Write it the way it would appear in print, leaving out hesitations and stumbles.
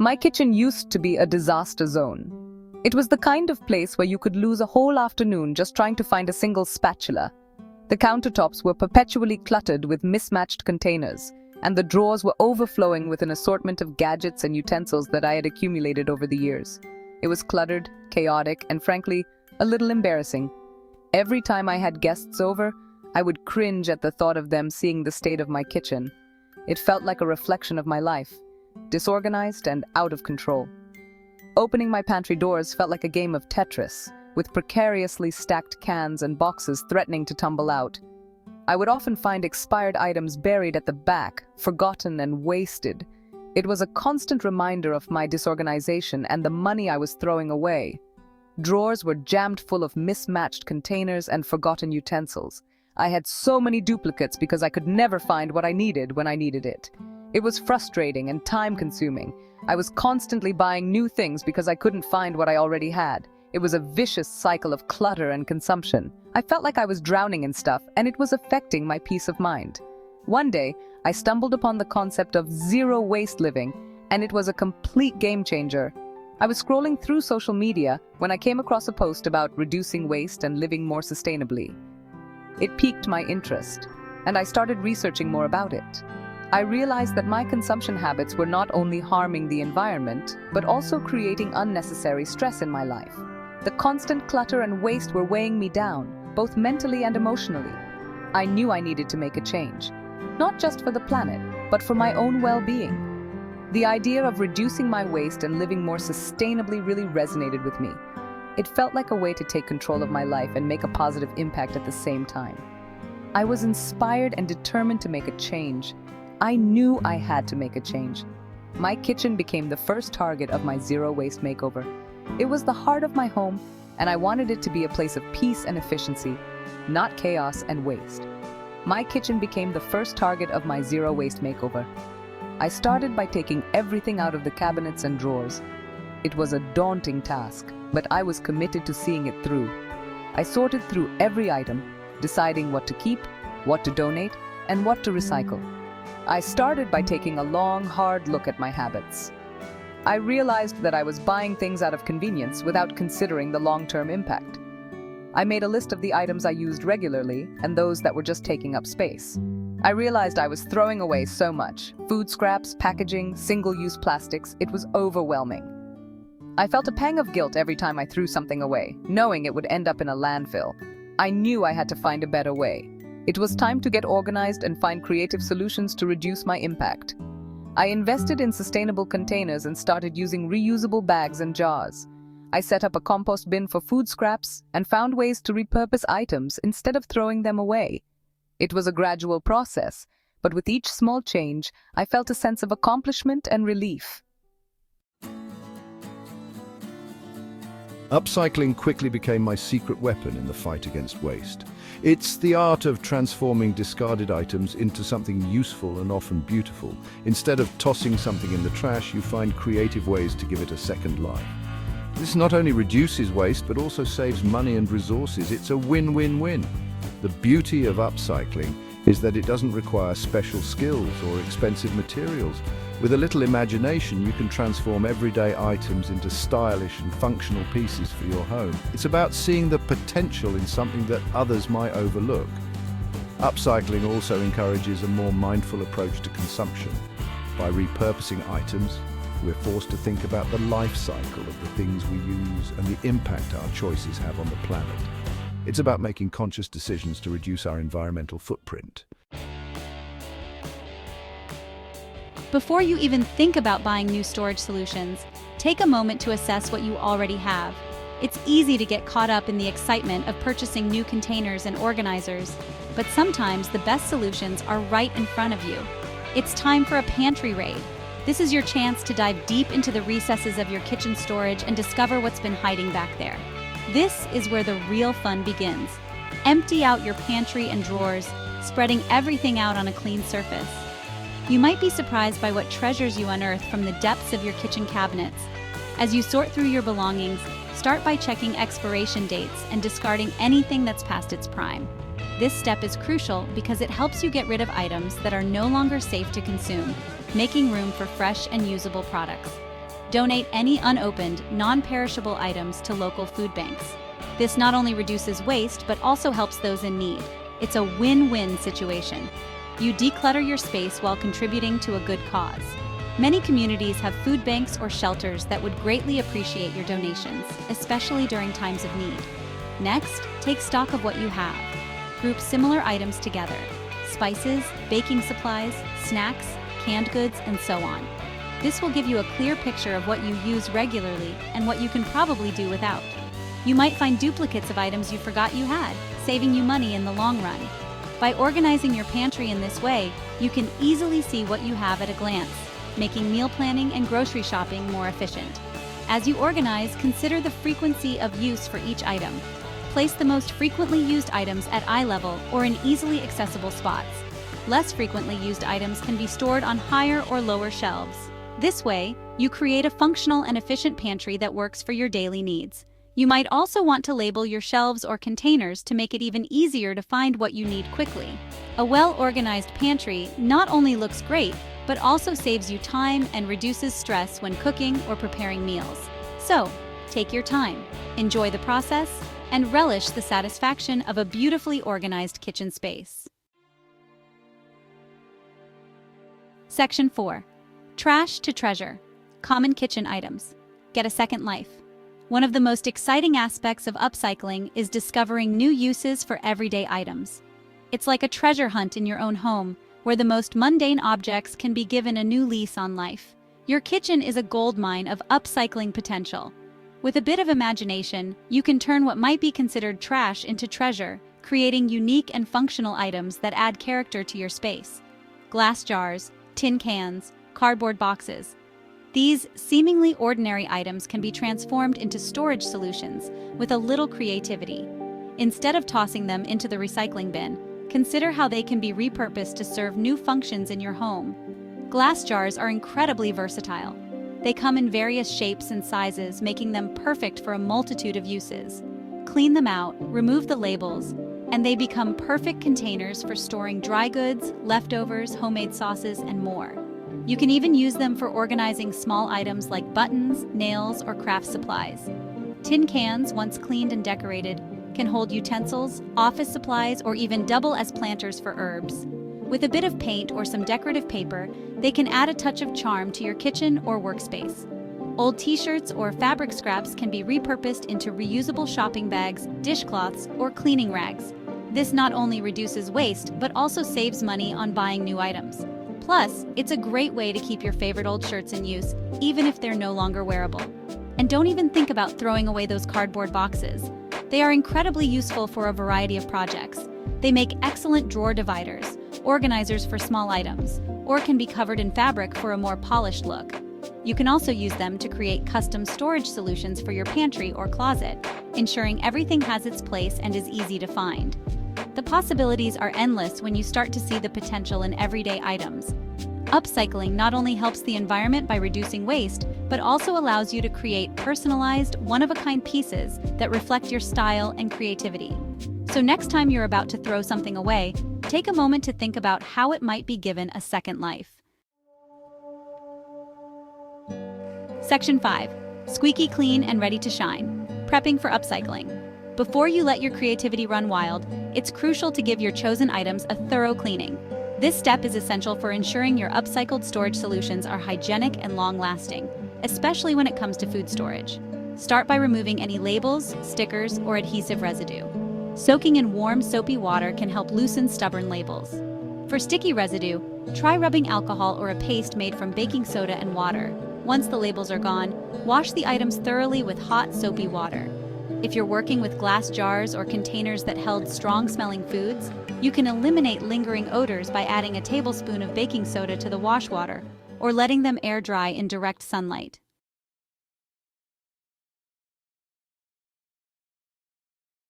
My kitchen used to be a disaster zone. It was the kind of place where you could lose a whole afternoon just trying to find a single spatula. The countertops were perpetually cluttered with mismatched containers, and the drawers were overflowing with an assortment of gadgets and utensils that I had accumulated over the years. It was cluttered, chaotic, and frankly, a little embarrassing. Every time I had guests over, I would cringe at the thought of them seeing the state of my kitchen. It felt like a reflection of my life, disorganized and out of control. Opening my pantry doors felt like a game of Tetris, with precariously stacked cans and boxes threatening to tumble out. I would often find expired items buried at the back, forgotten and wasted. It was a constant reminder of my disorganization and the money I was throwing away. Drawers were jammed full of mismatched containers and forgotten utensils. I had so many duplicates because I could never find what I needed when I needed it. It was frustrating and time-consuming. I was constantly buying new things because I couldn't find what I already had. It was a vicious cycle of clutter and consumption. I felt like I was drowning in stuff, and it was affecting my peace of mind. One day, I stumbled upon the concept of zero-waste living, and it was a complete game-changer. I was scrolling through social media when I came across a post about reducing waste and living more sustainably. It piqued my interest, and I started researching more about it. I realized that my consumption habits were not only harming the environment, but also creating unnecessary stress in my life. The constant clutter and waste were weighing me down, both mentally and emotionally. I knew I needed to make a change, not just for the planet, but for my own well-being. The idea of reducing my waste and living more sustainably really resonated with me. It felt like a way to take control of my life and make a positive impact at the same time. I was inspired and determined to make a change. I knew I had to make a change. My kitchen became the first target of my zero-waste makeover. It was the heart of my home, and I wanted it to be a place of peace and efficiency, not chaos and waste. My kitchen became the first target of my zero-waste makeover. I started by taking everything out of the cabinets and drawers. It was a daunting task, but I was committed to seeing it through. I sorted through every item, deciding what to keep, what to donate, and what to recycle. I started by taking a long, hard look at my habits. I realized that I was buying things out of convenience without considering the long-term impact. I made a list of the items I used regularly and those that were just taking up space. I realized I was throwing away so much. Food scraps, packaging, single-use plastics. It was overwhelming. I felt a pang of guilt every time I threw something away, knowing it would end up in a landfill. I knew I had to find a better way. It was time to get organized and find creative solutions to reduce my impact. I invested in sustainable containers and started using reusable bags and jars. I set up a compost bin for food scraps and found ways to repurpose items instead of throwing them away. It was a gradual process, but with each small change, I felt a sense of accomplishment and relief. Upcycling quickly became my secret weapon in the fight against waste. It's the art of transforming discarded items into something useful and often beautiful. Instead of tossing something in the trash, you find creative ways to give it a second life. This not only reduces waste, but also saves money and resources. It's a win-win-win. The beauty of upcycling is that it doesn't require special skills or expensive materials. With a little imagination, you can transform everyday items into stylish and functional pieces for your home. It's about seeing the potential in something that others might overlook. Upcycling also encourages a more mindful approach to consumption. By repurposing items, we're forced to think about the life cycle of the things we use and the impact our choices have on the planet. It's about making conscious decisions to reduce our environmental footprint. Before you even think about buying new storage solutions, take a moment to assess what you already have. It's easy to get caught up in the excitement of purchasing new containers and organizers, but sometimes the best solutions are right in front of you. It's time for a pantry raid. This is your chance to dive deep into the recesses of your kitchen storage and discover what's been hiding back there. This is where the real fun begins. Empty out your pantry and drawers, spreading everything out on a clean surface. You might be surprised by what treasures you unearth from the depths of your kitchen cabinets. As you sort through your belongings, start by checking expiration dates and discarding anything that's past its prime. This step is crucial because it helps you get rid of items that are no longer safe to consume, making room for fresh and usable products. Donate any unopened, non-perishable items to local food banks. This not only reduces waste, but also helps those in need. It's a win-win situation. You declutter your space while contributing to a good cause. Many communities have food banks or shelters that would greatly appreciate your donations, especially during times of need. Next, take stock of what you have. Group similar items together: spices, baking supplies, snacks, canned goods, and so on. This will give you a clear picture of what you use regularly and what you can probably do without. You might find duplicates of items you forgot you had, saving you money in the long run. By organizing your pantry in this way, you can easily see what you have at a glance, making meal planning and grocery shopping more efficient. As you organize, consider the frequency of use for each item. Place the most frequently used items at eye level or in easily accessible spots. Less frequently used items can be stored on higher or lower shelves. This way, you create a functional and efficient pantry that works for your daily needs. You might also want to label your shelves or containers to make it even easier to find what you need quickly. A well-organized pantry not only looks great, but also saves you time and reduces stress when cooking or preparing meals. So, take your time, enjoy the process, and relish the satisfaction of a beautifully organized kitchen space. Section 4. Trash to treasure. Common kitchen items. Get a second life. One of the most exciting aspects of upcycling is discovering new uses for everyday items. It's like a treasure hunt in your own home, where the most mundane objects can be given a new lease on life. Your kitchen is a goldmine of upcycling potential. With a bit of imagination, you can turn what might be considered trash into treasure, creating unique and functional items that add character to your space. Glass jars, tin cans, cardboard boxes. These seemingly ordinary items can be transformed into storage solutions with a little creativity. Instead of tossing them into the recycling bin, consider how they can be repurposed to serve new functions in your home. Glass jars are incredibly versatile. They come in various shapes and sizes, making them perfect for a multitude of uses. Clean them out, remove the labels, and they become perfect containers for storing dry goods, leftovers, homemade sauces, and more. You can even use them for organizing small items like buttons, nails, or craft supplies. Tin cans, once cleaned and decorated, can hold utensils, office supplies, or even double as planters for herbs. With a bit of paint or some decorative paper, they can add a touch of charm to your kitchen or workspace. Old t-shirts or fabric scraps can be repurposed into reusable shopping bags, dishcloths, or cleaning rags. This not only reduces waste, but also saves money on buying new items. Plus, it's a great way to keep your favorite old shirts in use, even if they're no longer wearable. And don't even think about throwing away those cardboard boxes. They are incredibly useful for a variety of projects. They make excellent drawer dividers, organizers for small items, or can be covered in fabric for a more polished look. You can also use them to create custom storage solutions for your pantry or closet, ensuring everything has its place and is easy to find. The possibilities are endless when you start to see the potential in everyday items. Upcycling not only helps the environment by reducing waste, but also allows you to create personalized, one-of-a-kind pieces that reflect your style and creativity. So next time you're about to throw something away, take a moment to think about how it might be given a second life. Section 5. Squeaky clean and ready to shine. Prepping for upcycling. Before you let your creativity run wild, it's crucial to give your chosen items a thorough cleaning. This step is essential for ensuring your upcycled storage solutions are hygienic and long-lasting, especially when it comes to food storage. Start by removing any labels, stickers, or adhesive residue. Soaking in warm, soapy water can help loosen stubborn labels. For sticky residue, try rubbing alcohol or a paste made from baking soda and water. Once the labels are gone, wash the items thoroughly with hot, soapy water. If you're working with glass jars or containers that held strong-smelling foods, you can eliminate lingering odors by adding a tablespoon of baking soda to the wash water or letting them air dry in direct sunlight.